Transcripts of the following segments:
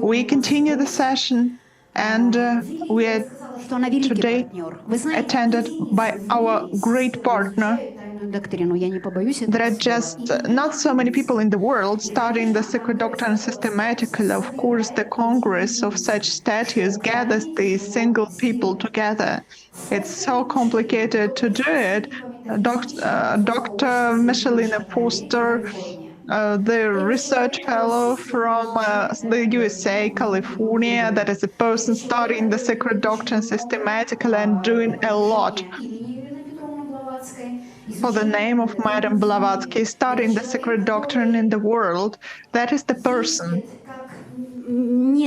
We continue the session, and we are today attended by our great partner. There are just not so many people in the world studying the secret doctrine systematically. Of course, the Congress of such status gathers these single people together. It's so complicated to do it. Dr. Michelina Foster, the research fellow from the USA, California, that is a person studying the secret doctrine systematically and doing a lot for the name of Madame Blavatsky, studying the secret doctrine in the world. That is the person.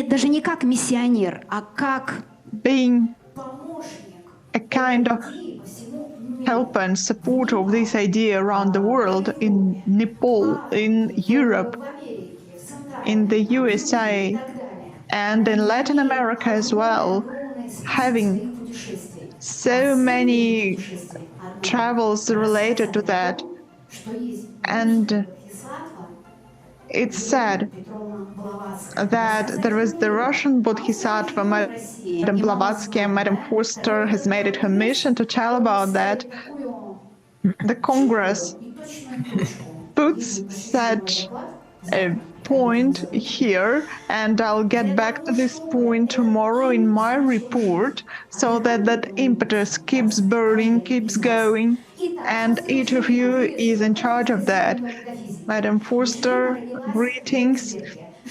Даже не как миссионер, а как being a kind of helper and supporter of this idea around the world, in Nepal, in Europe, in the USA, and in Latin America as well, having so many travels related to that. And it's said that there is the Russian Bodhisattva, Madame Blavatsky, and Madame Foster has made it her mission to tell about that. The Congress puts such a point here, and I'll get back to this point tomorrow in my report, so that that impetus keeps burning, keeps going, and each of you is in charge of that. Madame Foster, greetings.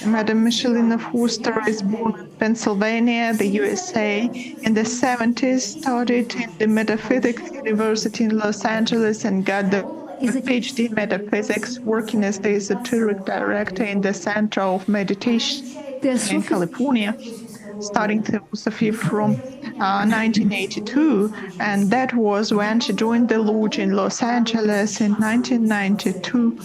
Madame Michelina Foster is born in Pennsylvania, the USA. In the 70s, studied in the Metaphysics University in Los Angeles and got the PhD in Metaphysics, working as the esoteric director in the Center of Meditation in California, studying Theosophy from 1982, and that was when she joined the Lodge in Los Angeles in 1992,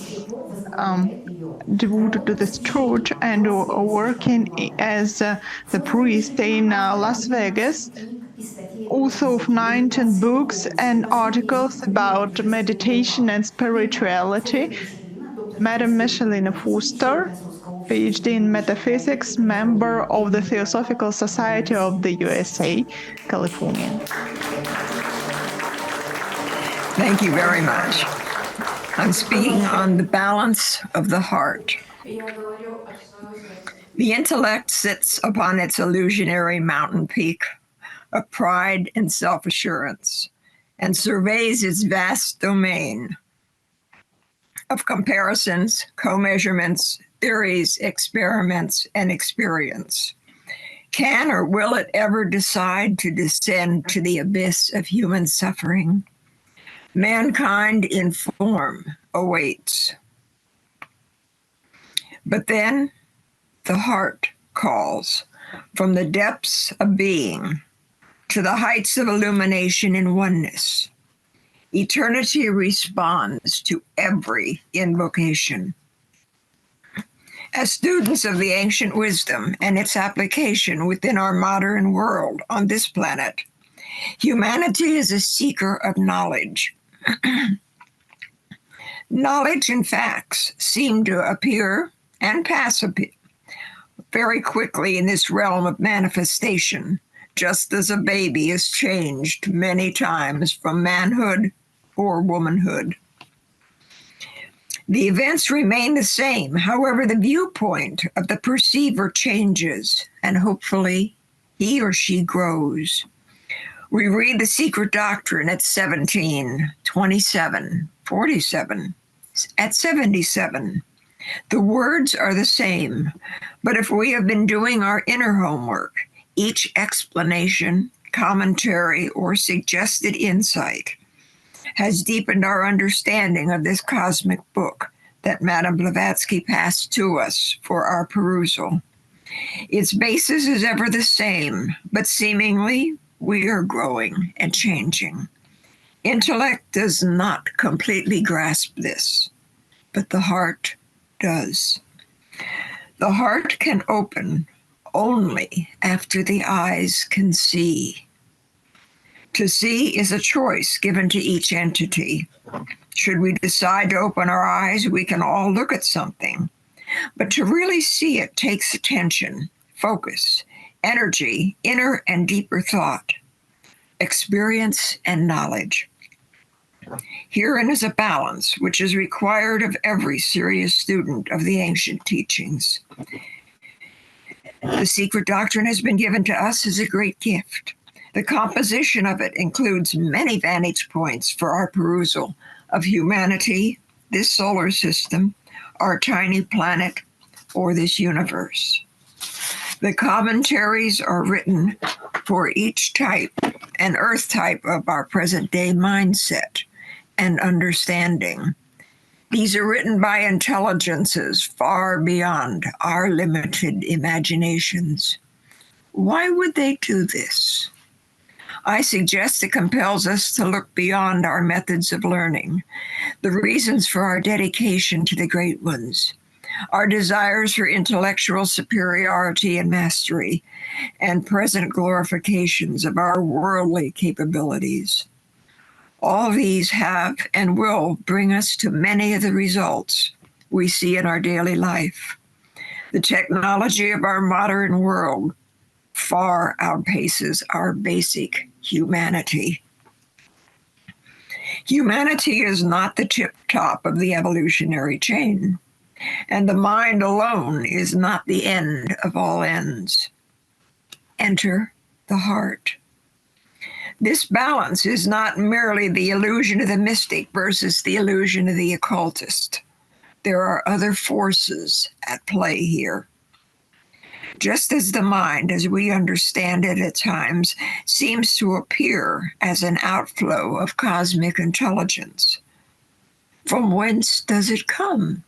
devoted to this church and working as the priest in Las Vegas. Author of 19 books and articles about meditation and spirituality. Madame Michelina Foster, PhD in Metaphysics, member of the Theosophical Society of the USA, California. Thank you very much. I'm speaking on the balance of the heart. The intellect sits upon its illusionary mountain peak of pride and self-assurance and surveys its vast domain of comparisons, co-measurements, theories, experiments, and experience. Can or will it ever decide to descend to the abyss of human suffering? Mankind in form awaits. But then the heart calls from the depths of being to the heights of illumination and oneness. Eternity responds to every invocation. As students of the ancient wisdom and its application within our modern world on this planet, humanity is a seeker of knowledge. Knowledge and facts seem to appear and pass very quickly in this realm of manifestation, just as a baby is changed many times from manhood or womanhood. The events remain the same, however, the viewpoint of the perceiver changes, and hopefully he or she grows. We read the secret doctrine at 17, 27, 47, at 77. The words are the same, but if we have been doing our inner homework, each explanation, commentary, or suggested insight has deepened our understanding of this cosmic book that Madame Blavatsky passed to us for our perusal. Its basis is ever the same, but seemingly we are growing and changing. Intellect does not completely grasp this, but the heart does. The heart can open only after the eyes can see. To see is a choice given to each entity. Should we decide to open our eyes, we can all look at something. But to really see it takes attention, focus, energy, inner and deeper thought, experience and knowledge. Herein is a balance which is required of every serious student of the ancient teachings. The secret doctrine has been given to us as a great gift. The composition of it includes many vantage points for our perusal of humanity, this solar system, our tiny planet, or this universe. The commentaries are written for each type and earth type of our present day mindset and understanding. These are written by intelligences far beyond our limited imaginations. Why would they do this? I suggest it compels us to look beyond our methods of learning, the reasons for our dedication to the great ones, our desires for intellectual superiority and mastery, and present glorifications of our worldly capabilities. All these have and will bring us to many of the results we see in our daily life. The technology of our modern world far outpaces our basic humanity. Humanity is not the tip top of the evolutionary chain, and the mind alone is not the end of all ends. Enter the heart. This balance is not merely the illusion of the mystic versus the illusion of the occultist. There are other forces at play here. Just as the mind, as we understand it at times, seems to appear as an outflow of cosmic intelligence, from whence does it come?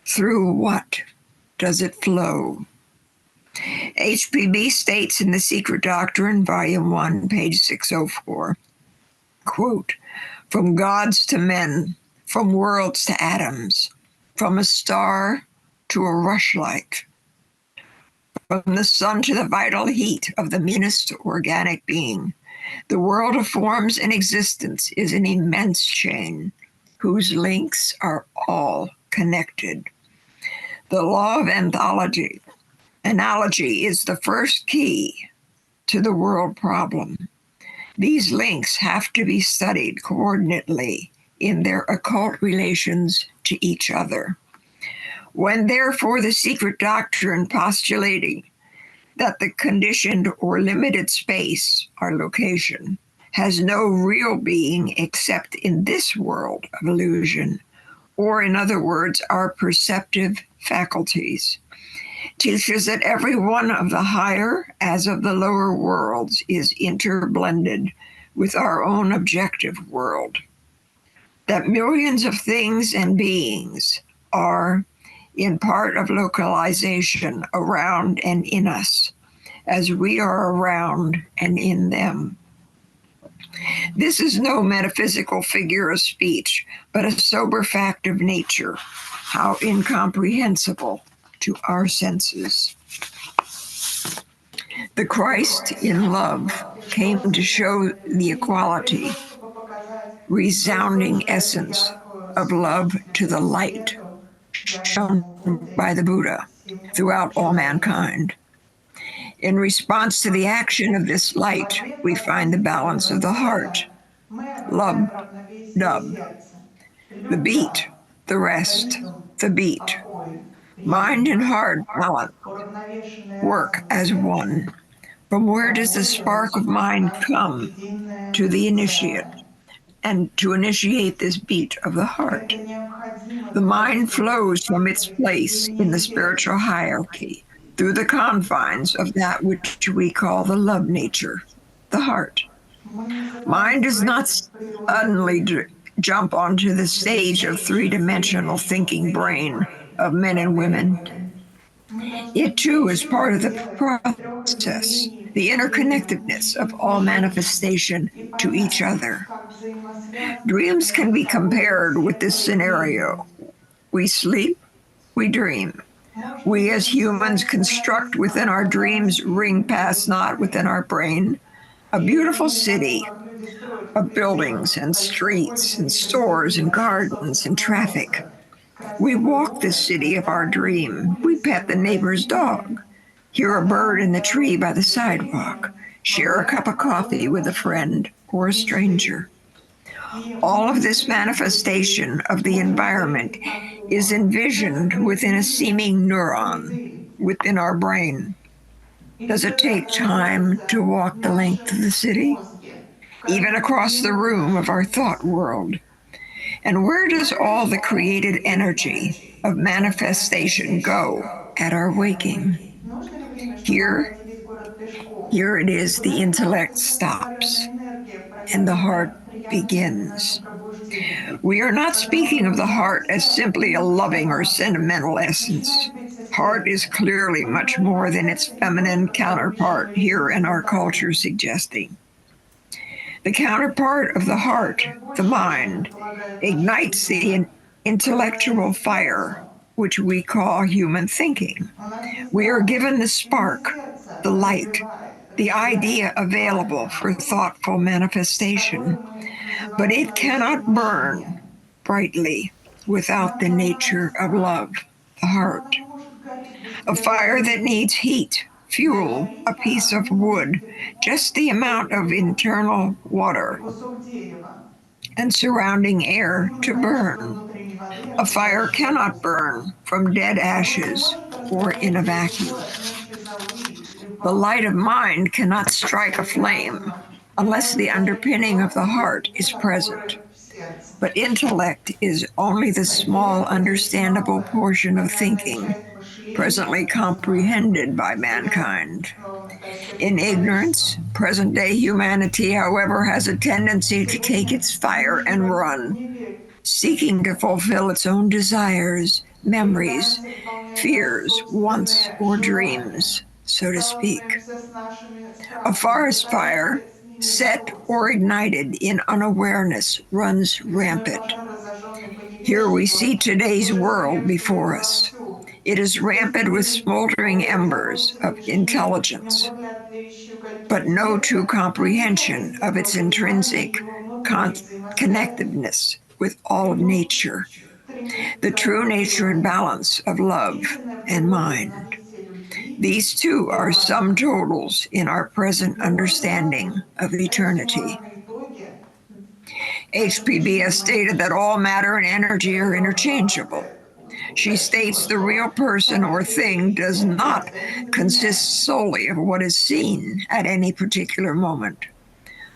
Through what does it flow? HPB states in The Secret Doctrine, Volume 1, page 604, quote, "From gods to men, from worlds to atoms, from a star to a rushlight, from the sun to the vital heat of the meanest organic being, the world of forms and existence is an immense chain whose links are all connected. The law of analogy is the first key to the world problem. These links have to be studied coordinately in their occult relations to each other. When therefore the secret doctrine postulating that the conditioned or limited space, our location, has no real being except in this world of illusion, or in other words, our perceptive faculties, teaches that every one of the higher as of the lower worlds is interblended with our own objective world, that millions of things and beings are in part of localization around and in us, as we are around and in them. This is no metaphysical figure of speech, but a sober fact of nature, how incomprehensible to our senses. The Christ in love came to show the equality, resounding essence of love to the light shown by the Buddha throughout all mankind. In response to the action of this light, we find the balance of the heart, lub, dub, the beat, the rest, the beat. Mind and heart balance work as one. From where does the spark of mind come? To the initiate, and to initiate this beat of the heart. The mind flows from its place in the spiritual hierarchy through the confines of that which we call the love nature, the heart. Mind does not suddenly jump onto the stage of three-dimensional thinking brain of men and women. It too is part of the process, the interconnectedness of all manifestation to each other. Dreams can be compared with this scenario. We sleep, we dream. We as humans construct within our dreams, ring past not within our brain, a beautiful city of buildings and streets and stores and gardens and traffic. We walk the city of our dream. We pet the neighbor's dog. hear a bird in the tree by the sidewalk, share a cup of coffee with a friend or a stranger. All of this manifestation of the environment is envisioned within a seeming neuron within our brain. Does it take time to walk the length of the city? Even across the room of our thought world? And where does all the created energy of manifestation go at our waking? Here it is, the intellect stops and the heart begins. We are not speaking of the heart as simply a loving or sentimental essence. Heart is clearly much more than its feminine counterpart here in our culture suggesting. The counterpart of the heart, the mind, ignites the intellectual fire, which we call human thinking. We are given the spark, the light, the idea available for thoughtful manifestation, but it cannot burn brightly without the nature of love, the heart. A fire that needs heat, fuel, a piece of wood, just the amount of internal water and surrounding air to burn. A fire cannot burn from dead ashes or in a vacuum. The light of mind cannot strike a flame unless the underpinning of the heart is present. But intellect is only the small understandable portion of thinking presently comprehended by mankind. In ignorance, present-day humanity, however, has a tendency to take its fire and run, seeking to fulfill its own desires, memories, fears, wants, or dreams, so to speak. A forest fire, set or ignited in unawareness, runs rampant. Here we see today's world before us. It is rampant with smoldering embers of intelligence, but no true comprehension of its intrinsic connectedness with all of nature, the true nature and balance of love and mind. These two are sum totals in our present understanding of eternity. HPB has stated that all matter and energy are interchangeable. She states the real person or thing does not consist solely of what is seen at any particular moment,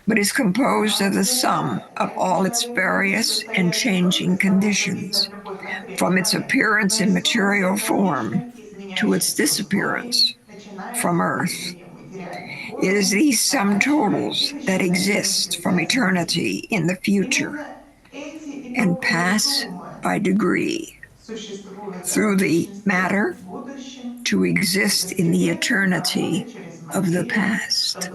but is composed of the sum of all its various and changing conditions, from its appearance in material form to its disappearance from Earth. It is these sum totals that exist from eternity in the future and pass by degree through the matter to exist in the eternity of the past.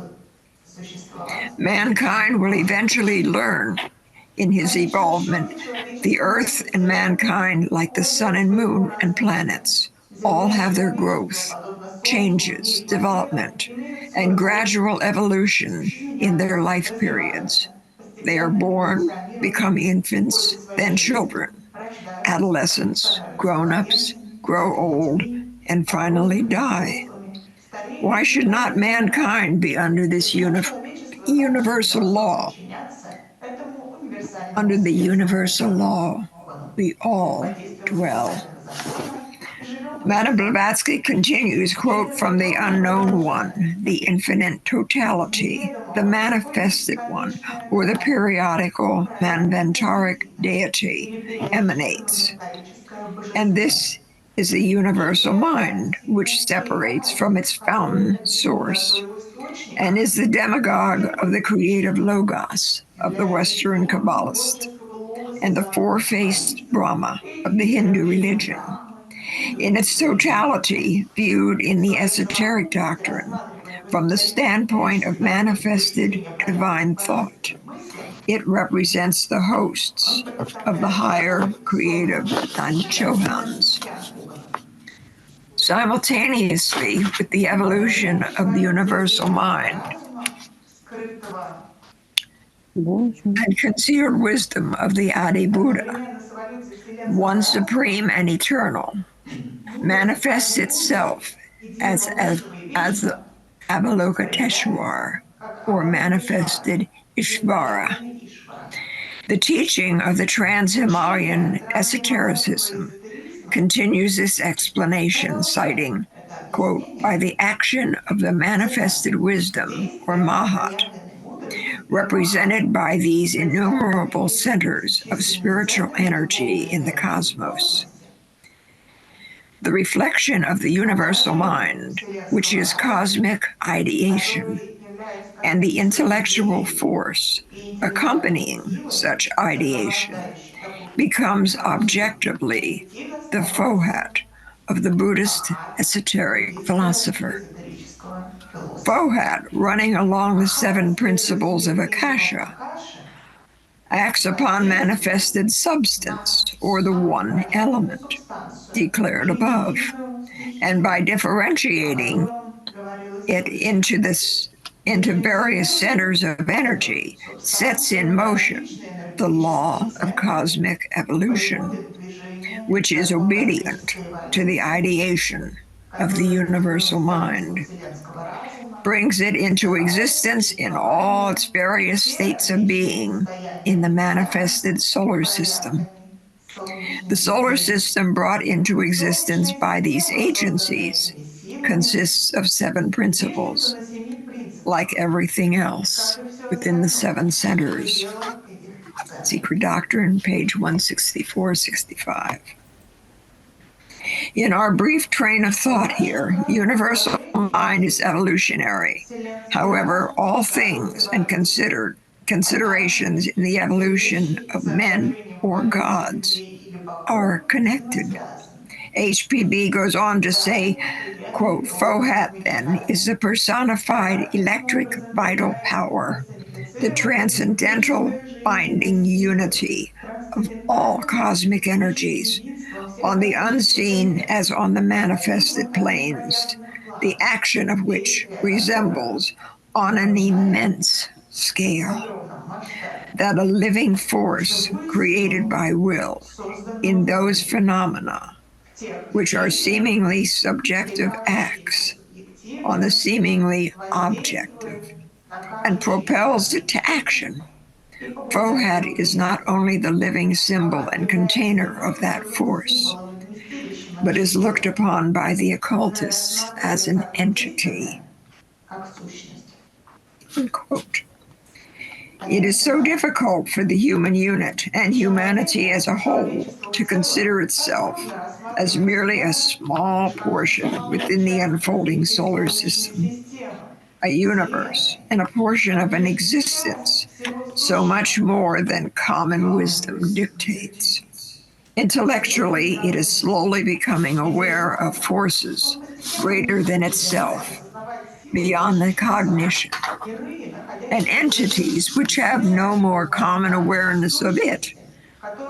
Mankind will eventually learn in his evolvement, the earth and mankind, like the sun and moon and planets, all have their growth, changes, development, and gradual evolution in their life periods. They are born, become infants, then children, adolescents, grown-ups, grow old, and finally die. Why should not mankind be under this universal law? Under the universal law, we all dwell. Madame Blavatsky continues, quote, from the unknown one, the infinite totality, the manifested one, or the periodical manvantaric deity emanates. And this is the universal mind, which separates from its fountain source and is the demagogue of the creative logos of the Western Kabbalist and the four-faced Brahma of the Hindu religion. In its totality, viewed in the esoteric doctrine, from the standpoint of manifested divine thought, it represents the hosts of the higher creative Danchohans. Simultaneously with the evolution of the universal mind and concealed wisdom of the Adi Buddha, one supreme and eternal, manifests itself as Avalokiteshvar, or manifested Ishvara. The teaching of the Trans-Himalayan esotericism continues this explanation, citing, quote, by the action of the manifested wisdom, or Mahat, represented by these innumerable centers of spiritual energy in the cosmos. The reflection of the universal mind, which is cosmic ideation, and the intellectual force accompanying such ideation becomes objectively the fohat of the Buddhist esoteric philosopher. Fohat, running along the seven principles of Akasha, acts upon manifested substance, or the one element, declared above, and by differentiating it into various centers of energy, sets in motion the law of cosmic evolution, which is obedient to the ideation of the universal mind, brings it into existence in all its various states of being in the manifested solar system. The solar system brought into existence by these agencies consists of seven principles, like everything else within the seven centers. Secret Doctrine, page 164-65. In our brief train of thought here, universal mind is evolutionary. However, all things and considerations in the evolution of men or gods are connected. HPB goes on to say, quote, Fohat then is the personified electric vital power, the transcendental binding unity of all cosmic energies, on the unseen as on the manifested planes, the action of which resembles on an immense scale that a living force created by will in those phenomena which are seemingly subjective acts on the seemingly objective, and propels it to action. Fohat is not only the living symbol and container of that force, but is looked upon by the occultists as an entity. Unquote. It is so difficult for the human unit and humanity as a whole to consider itself as merely a small portion within the unfolding solar system, a universe, and a portion of an existence so much more than common wisdom dictates. Intellectually, it is slowly becoming aware of forces greater than itself, beyond the cognition, and entities which have no more common awareness of it,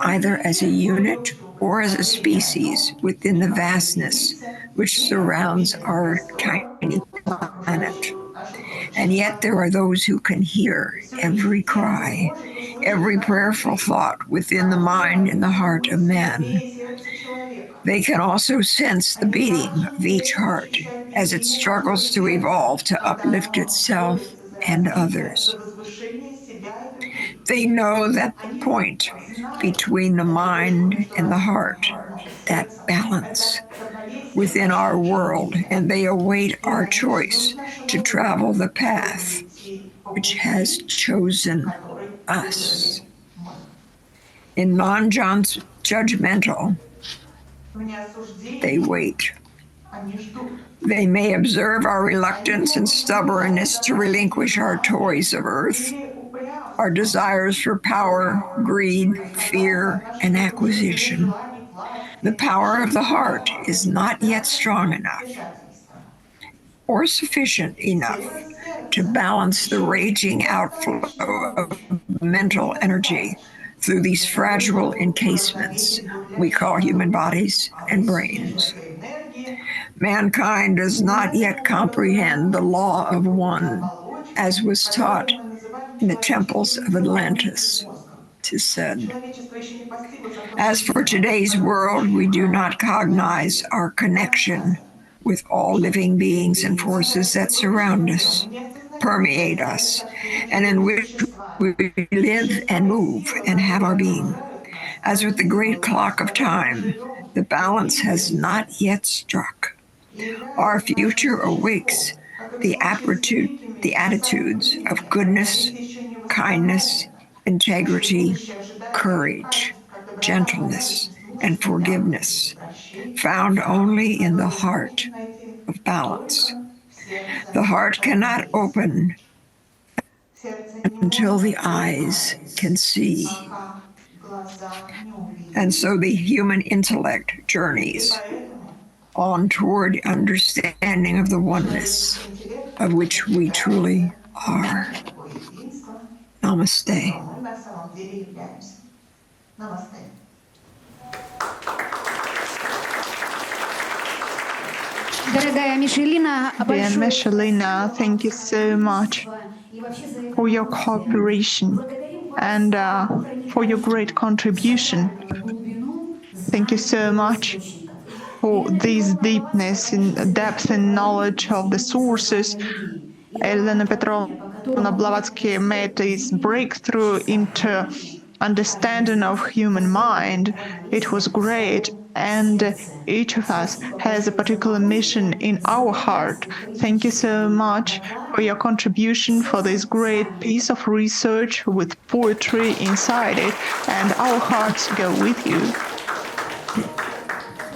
either as a unit or as a species within the vastness which surrounds our tiny planet. And yet there are those who can hear every cry, every prayerful thought within the mind and the heart of man. They can also sense the beating of each heart as it struggles to evolve to uplift itself and others. They know that point between the mind and the heart, that balance within our world, and they await our choice to travel the path which has chosen us. In non-judgmental, they wait. They may observe our reluctance and stubbornness to relinquish our toys of earth, our desires for power, greed, fear, and acquisition. The power of the heart is not yet strong enough or sufficient enough to balance the raging outflow of mental energy through these fragile encasements we call human bodies and brains. Mankind does not yet comprehend the law of one, as was taught in the temples of Atlantis, 'tis said. As for today's world, we do not cognize our connection with all living beings and forces that surround us, permeate us, and in which we live and move and have our being. As with the great clock of time, the balance has not yet struck. Our future awakes the attitudes of goodness, kindness, integrity, courage, gentleness, and forgiveness, found only in the heart of balance. The heart cannot open until the eyes can see. And so the human intellect journeys on toward understanding of the oneness of which we truly are. Namaste. Дорогая Мишелина, Dear Michelina, thank you so much for your cooperation and for your great contribution. Thank you so much for this deepness in depth and knowledge of the sources. Helena Petrovna Blavatsky made this breakthrough into understanding of human mind. It was great, and each of us has a particular mission in our heart. Thank you so much for your contribution for this great piece of research with poetry inside it, and our hearts go with you.